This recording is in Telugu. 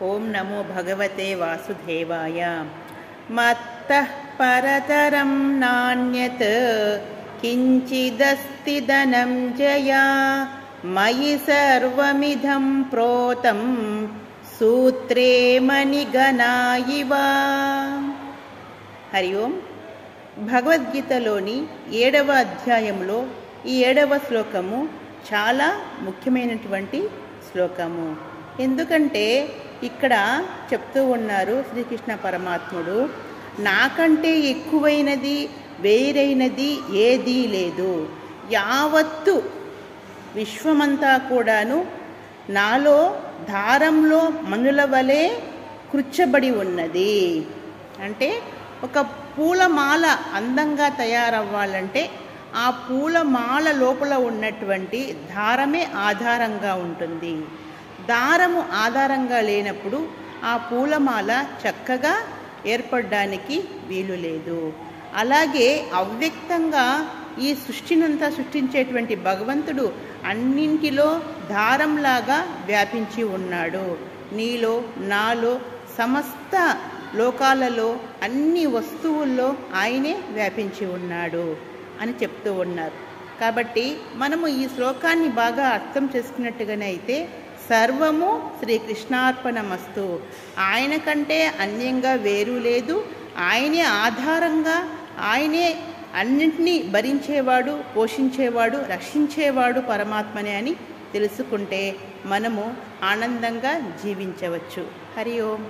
ఓం నమో భగవతే వాసుదేవాయ. మత్తః పరతరం నాన్యత్ కించిదస్తి ధనంజయా మయి సర్వమిదం ప్రోతం సూత్రే మణిగణా ఇవ. హరి ఓం. భగవద్గీతలోని 7వ అధ్యాయంలో ఈ 7వ శ్లోకము చాలా ముఖ్యమైనటువంటి శ్లోకము. ఎందుకంటే ఇక్కడ చెప్తూ ఉన్నారు శ్రీకృష్ణ పరమాత్ముడు, నాకంటే ఎక్కువైనది వేరైనది ఏదీ లేదు, యావత్తు విశ్వమంతా కూడాను నాలో దారంలో మనుల వలె కృచ్చబడి ఉన్నది. అంటే ఒక పూలమాల అందంగా తయారవ్వాలంటే ఆ పూలమాల లోపల ఉన్నటువంటి దారమే ఆధారంగా ఉంటుంది. దారము ఆధారంగా లేనప్పుడు ఆ పూలమాల చక్కగా ఏర్పడడానికి వీలు లేదు. అలాగే అవ్యక్తంగా ఈ సృష్టినంతా సృష్టించేటువంటి భగవంతుడు అన్నింటిలో దారంలాగా వ్యాపించి ఉన్నాడు. నీలో, నాలో, సమస్త లోకాలలో, అన్ని వస్తువుల్లో ఆయనే వ్యాపించి ఉన్నాడు అని చెప్తూ ఉన్నారు. కాబట్టి మనము ఈ శ్లోకాన్ని బాగా అర్థం చేసుకున్నట్టుగానే అయితే సర్వము శ్రీకృష్ణార్పణమస్తు. ఆయన కంటే అన్యంగా వేరు లేదు, ఆయనే ఆధారంగా, ఆయనే అన్నింటినీ భరించేవాడు, పోషించేవాడు, రక్షించేవాడు పరమాత్మనే అని తెలుసుకుంటే మనము ఆనందంగా జీవించవచ్చు. హరి ఓం.